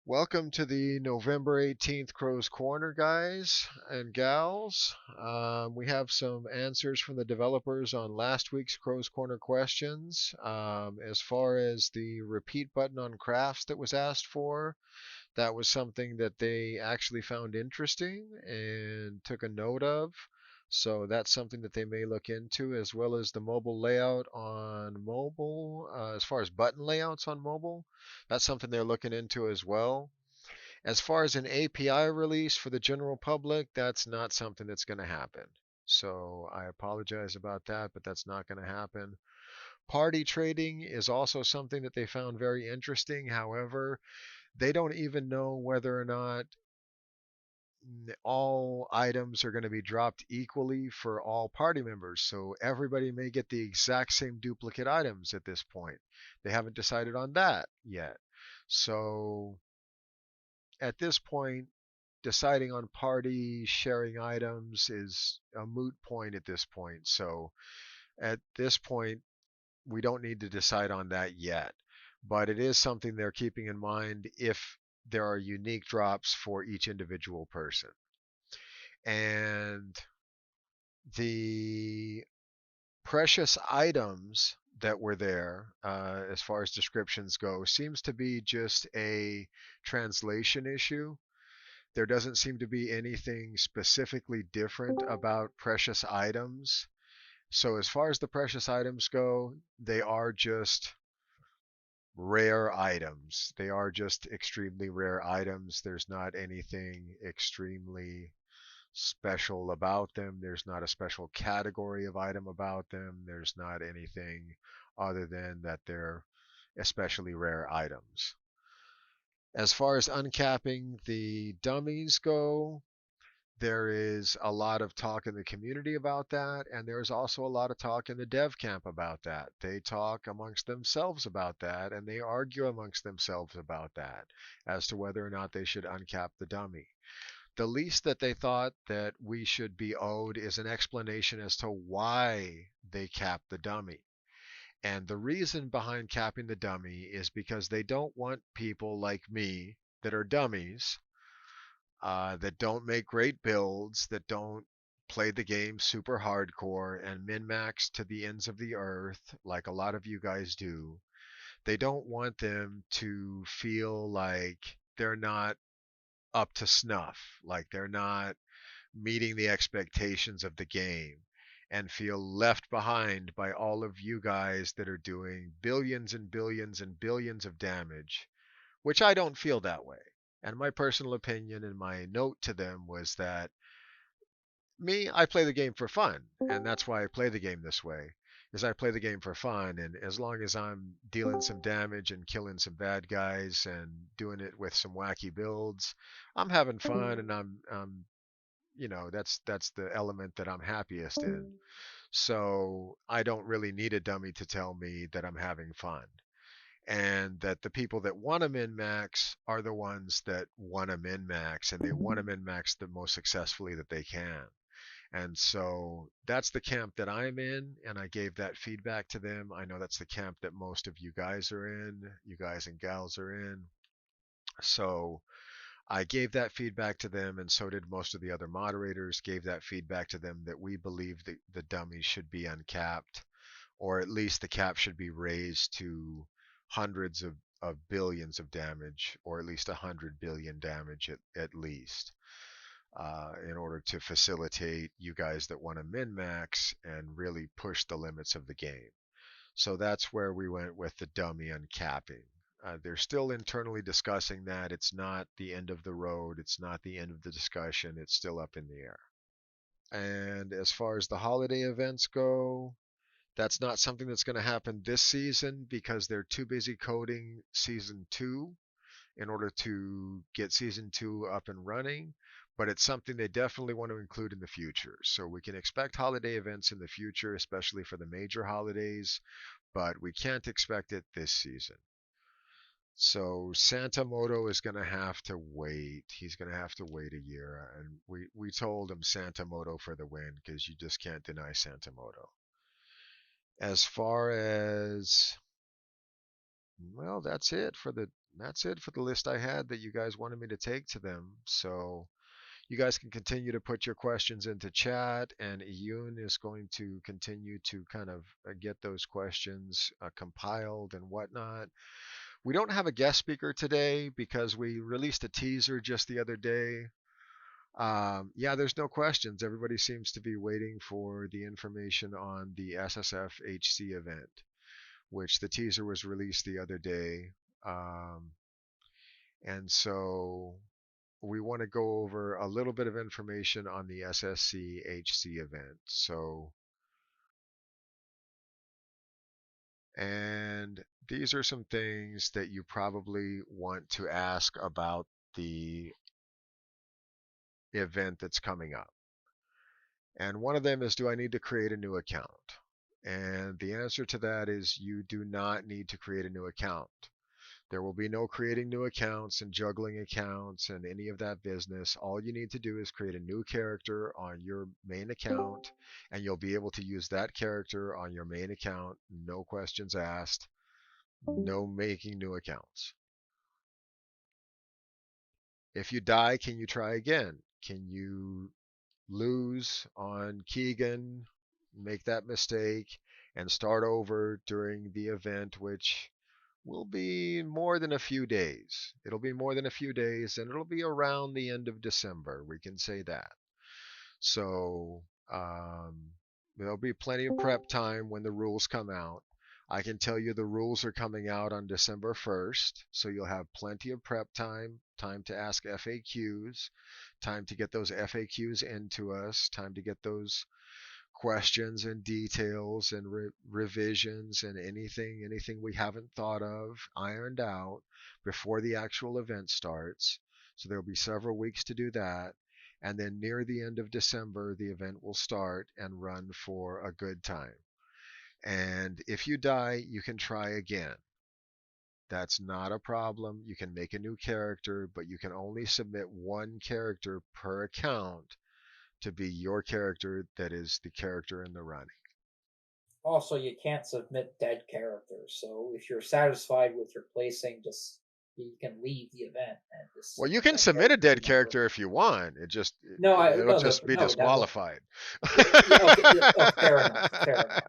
Welcome to the November 18th Crow's Corner, guys and gals. We have some answers from the developers on last week's Crow's Corner questions. As far as the repeat button on crafts that was asked for, that was something that they actually found interesting and took a note of. So that's something that they may look into, as well as the mobile layout on mobile. As far as button layouts on mobile, that's something they're looking into as well. As far as an API release for the general public, that's not something that's going to happen. So I apologize about that, but that's not going to happen. Party trading is also something that they found very interesting. However, they don't even know whether or not all items are going to be dropped equally for all party members. So everybody may get the exact same duplicate items at this point. They haven't decided on that yet. So at this point, deciding on party sharing items is a moot point at this point. So at this point, we don't need to decide on that yet. But it is something they're keeping in mind if there are unique drops for each individual person. And the precious items that were there, as far as descriptions go, seems to be just a translation issue. There doesn't seem to be anything specifically different about precious items. So as far as the precious items go, they are just rare items. They are just extremely rare items. There's not anything extremely special about them. There's not a special category of item about them. There's not anything other than that they're especially rare items. As far as uncapping the dummies go, there is a lot of talk in the community about that, and there's also a lot of talk in the dev camp about that. They talk amongst themselves about that, and they argue amongst themselves about that as to whether or not they should uncap the dummy. The least that they thought that we should be owed is an explanation as to why they cap the dummy. And the reason behind capping the dummy is because they don't want people like me that are dummies, that don't make great builds, that don't play the game super hardcore and min max to the ends of the earth like a lot of you guys do. They don't want them to feel like they're not up to snuff, like they're not meeting the expectations of the game, and feel left behind by all of you guys that are doing billions and billions and billions of damage, which I don't feel that way. And my personal opinion and my note to them was that me, I play the game for fun, and that's why I play the game this way. Is I play the game for fun, and as long as I'm dealing some damage and killing some bad guys and doing it with some wacky builds, I'm having fun, and that's the element that I'm happiest in. So I don't really need a dummy to tell me that I'm having fun, and that the people that want to min max are the ones that want to min max, and they want to min max the most successfully that they can. And so that's the camp that I'm in, and I gave that feedback to them. I know that's the camp that most of you guys are in, you guys and gals are in. So I gave that feedback to them, and so did most of the other moderators, gave that feedback to them that we believe that the dummies should be uncapped, or at least the cap should be raised to hundreds of billions of damage, or at least 100 billion damage at least, in order to facilitate you guys that want to min max and really push the limits of the game. So that's where we went with the dummy uncapping. They're still internally discussing that. It's not the end of the road. It's not the end of the discussion. It's still up in the air. And as far as the holiday events go, that's not something that's going to happen this season because they're too busy coding season two in order to get season two up and running. But it's something they definitely want to include in the future. So we can expect holiday events in the future, especially for the major holidays, but we can't expect it this season. So Santa Moto is going to have to wait. He's going to have to wait a year. And we told him Santa Moto for the win because you just can't deny Santa Moto. As far as, well, that's it for the that's it for the list I had that you guys wanted me to take to them. So you guys can continue to put your questions into chat, and Iyun is going to continue to kind of get those questions compiled and whatnot. We don't have a guest speaker today because we released a teaser just the other day. Yeah, there's no questions. Everybody seems to be waiting for the information on the SSF HC event, which the teaser was released the other day. Um, and so we want to go over a little bit of information on the SSC HC event. So, and these are some things that you probably want to ask about the event that's coming up. And one of them is, do I need to create a new account? And the answer to that is you do not need to create a new account. There will be no creating new accounts and juggling accounts and any of that business. All you need to do is create a new character on your main account, and you'll be able to use that character on your main account. No questions asked. No making new accounts. If you die, can you try again? Can you lose on Keegan, make that mistake, and start over during the event, which will be more than a few days. It'll be more than a few days, and it'll be around the end of December. We can say that. So there'll be plenty of prep time when the rules come out. I can tell you the rules are coming out on December 1st, so you'll have plenty of prep time, time to ask FAQs, time to get those FAQs into us, time to get those questions and details and revisions and anything we haven't thought of ironed out before the actual event starts. So there'll be several weeks to do that. And then near the end of December, the event will start and run for a good time. And if you die, you can try again. That's not a problem. You can make a new character, but you can only submit one character per account to be your character that is the character in the running. Also, you can't submit dead characters, so if you're satisfied with your placing, just you can leave the event and just Well, you submit can that submit a character dead number. character if you want. No, It'll just be no, no. disqualified. Yeah, okay, oh, fair enough, fair enough.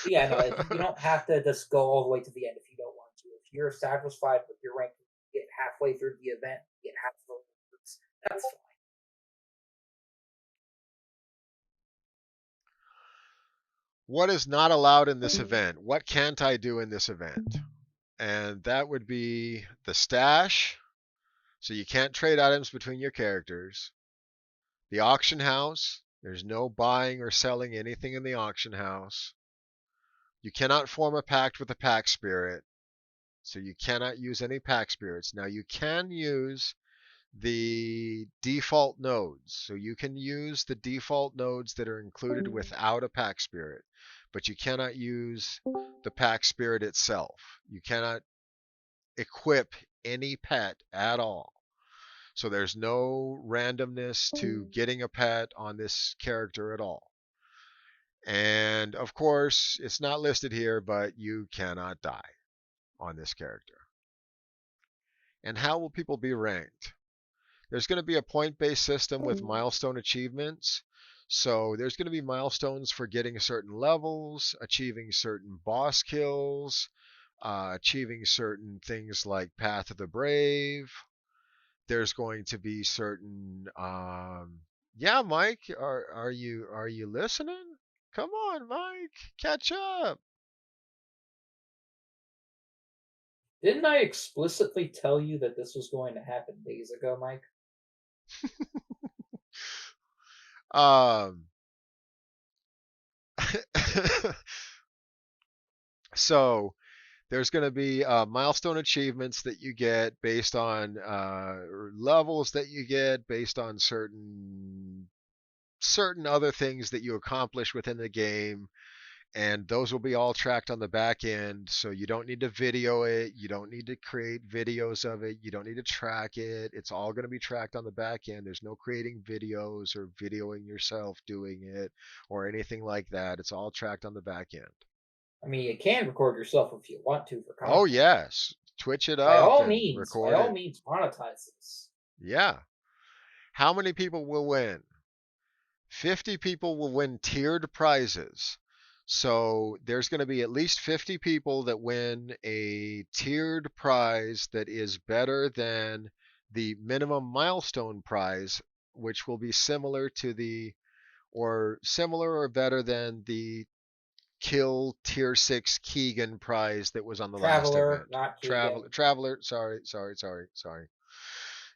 Yeah, no, you don't have to just go all the way to the end if you don't want to. If you're satisfied with your rank, get halfway through the event, get halfway. That's fine. What is not allowed in this event? What can't I do in this event? And that would be the stash. So you can't trade items between your characters. The auction house. There's no buying or selling anything in the auction house. You cannot form a pact with a pack spirit. So you cannot use any pack spirits. Now you can use the default nodes. So you can use the default nodes that are included without a pack spirit, but you cannot use the pack spirit itself. You cannot equip any pet at all. So there's no randomness to getting a pet on this character at all. And of course, it's not listed here, but you cannot die on this character. And how will people be ranked? There's going to be a point-based system with milestone achievements. So there's going to be milestones for getting certain levels, achieving certain boss kills, achieving certain things like Path of the Brave. There's going to be certain yeah, Mike, are you listening? Come on, Mike, catch up. Didn't I explicitly tell you that this was going to happen days ago, Mike? Um so there's going to be milestone achievements that you get based on levels that you get based on certain other things that you accomplish within the game, and those will be all tracked on the back end. So you don't need to video it, you don't need to create videos of it, you don't need to track it. It's all going to be tracked on the back end. There's no creating videos or videoing yourself doing it or anything like that. It's all tracked on the back end. I mean, you can record yourself if you want to for Oh content. yes, Twitch it up and by record all it. means, monetize this. Yeah. How many people will win? 50 people will win tiered prizes. So there's going to be at least 50 people that win a tiered prize that is better than the minimum milestone prize, which will be similar or better than the kill tier 6 Keegan prize that was on the last Traveler, event. not Keegan. Traveler, sorry.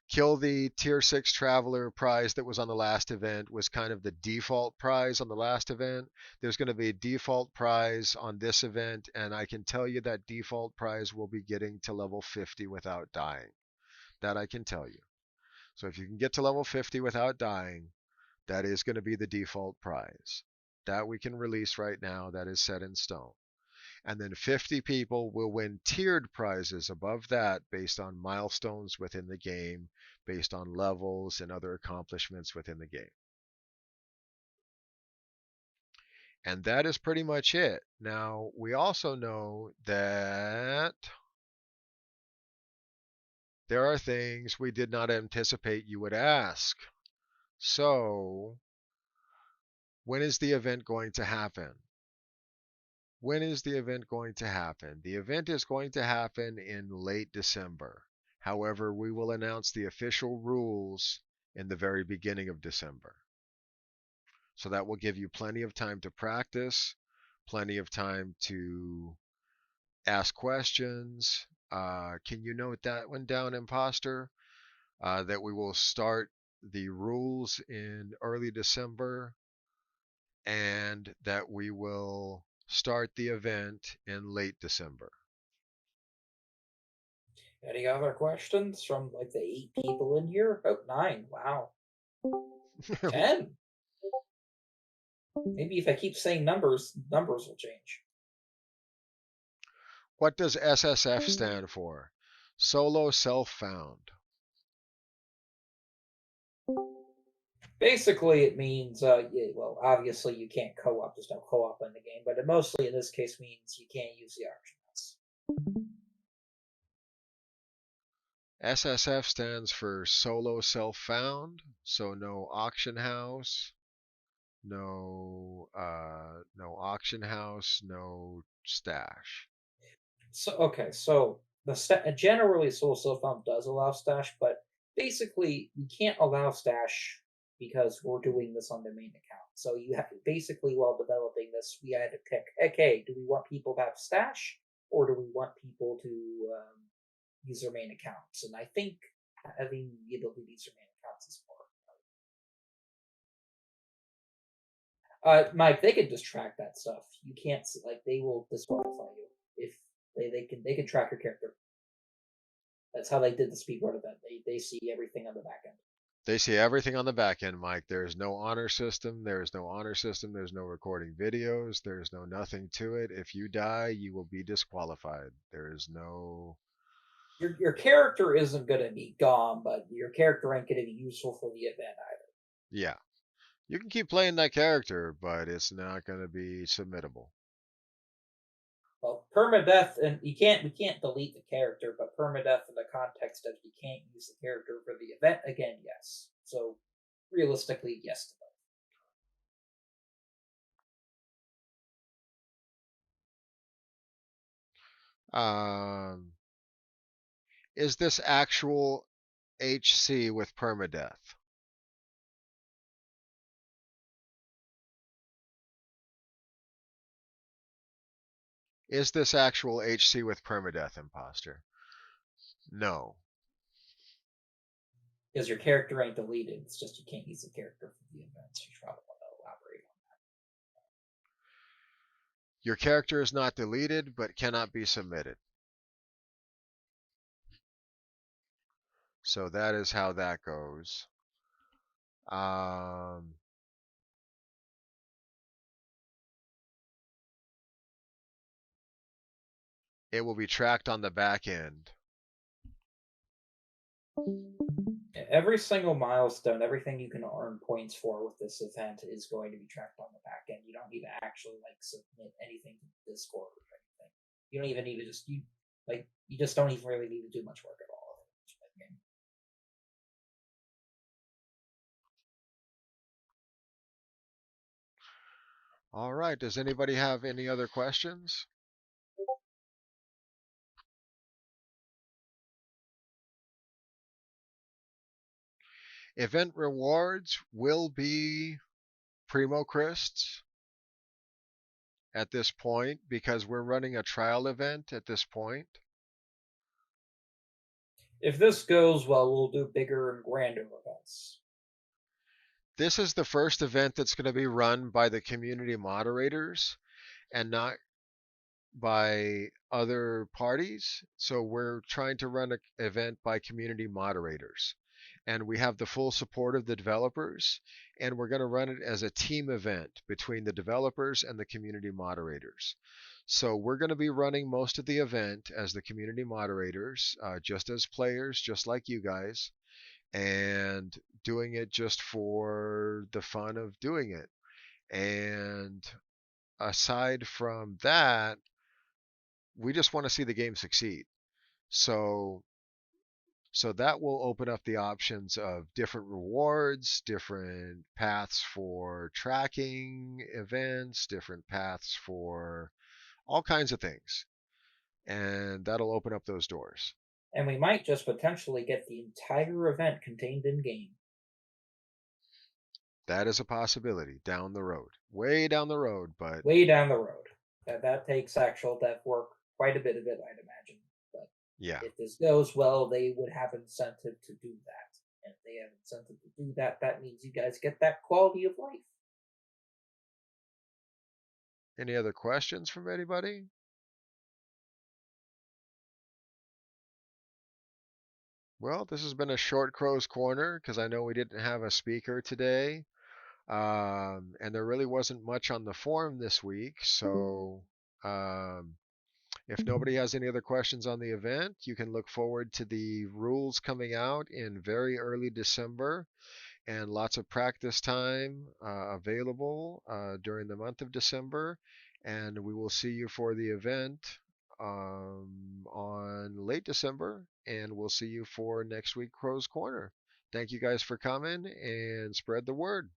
Kill the tier 6 Traveler prize that was on the last event was kind of the default prize on the last event. There's going to be a default prize on this event, and I can tell you that default prize will be getting to level 50 without dying. That I can tell you. So if you can get to level 50 without dying, that is going to be the default prize. That we can release right now. That is set in stone. And then 50 people will win tiered prizes above that based on milestones within the game, based on levels and other accomplishments within the game. And that is pretty much it. Now, we also know that there are things we did not anticipate you would ask. So, when is the event going to happen? When is the event going to happen? The event is going to happen in late December. However, we will announce the official rules in the very beginning of December. So that will give you plenty of time to practice, plenty of time to ask questions. Can you note that one down, Imposter? That we will start the rules in early December and that we will start the event in late December. Any other questions from like the 8 people in here? Oh, 9. Wow. 10. Maybe if I keep saying numbers will change. What does SSF stand for? Solo self-found. Basically, it means, well, obviously you can't co-op. There's no co-op in the game, but it mostly in this case means you can't use the auction house. SSF stands for solo self-found, so no auction house, no auction house, no stash. So okay, so generally solo self-found does allow stash, but basically we can't allow stash because we're doing this on the main account. So you have basically while developing this, we had to pick, okay, do we want people to have stash or do we want people to use their main accounts? And I think having the ability to use their main accounts is more. Mike, they can just track that stuff. You can't like they will disqualify you if they can track your character. That's how they did the speedrun event. They see everything on the back end. They see everything on the back end, Mike. There's no honor system. There's no honor system. There's no recording videos. There's no nothing to it. If you die, you will be disqualified. There is no. Your character isn't going to be gone, but your character ain't going to be useful for the event either. Yeah. You can keep playing that character, but it's not going to be submittable. Well, permadeath, and we can't delete the character, but permadeath in the context of you can't use the character for the event again, yes. So realistically, yes to both. Is this actual HC with permadeath? Is this actual HC with permadeath, Imposter? No. Because your character ain't deleted, it's just you can't use the character for the events. You probably want to elaborate on that. Your character is not deleted, but cannot be submitted. So that is how that goes. It will be tracked on the back end. Every single milestone, everything you can earn points for with this event is going to be tracked on the back end. You don't need to actually like submit anything to Discord or anything. You don't even need to just Like, you just don't even really need to do much work at all. All right. Does anybody have any other questions? Event rewards will be Primo Crysts at this point because we're running a trial event at this point. If this goes well, we'll do bigger and grander events. This is the first event that's going to be run by the community moderators and not by other parties. So we're trying to run an event by community moderators. And we have the full support of the developers, and we're going to run it as a team event between the developers and the community moderators. So we're going to be running most of the event as the community moderators, just as players, just like you guys, and doing it just for the fun of doing it. And aside from that, we just want to see the game succeed. So so that will open up the options of different rewards, different paths for tracking events, different paths for all kinds of things. And that'll open up those doors. And we might just potentially get the entire event contained in game. That is a possibility down the road, way down the road, but Way down the road. That takes actual dev work, quite a bit of it, I'd imagine. But yeah. if this goes well, they would have incentive to do that. And if they have incentive to do that, that means you guys get that quality of life. Any other questions from anybody? Well, this has been a short Crow's Corner because I know we didn't have a speaker today. And there really wasn't much on the forum this week. So if nobody has any other questions on the event, you can look forward to the rules coming out in very early December and lots of practice time available during the month of December. And we will see you for the event on late December, and we'll see you for next week Crow's Corner. Thank you guys for coming and spread the word.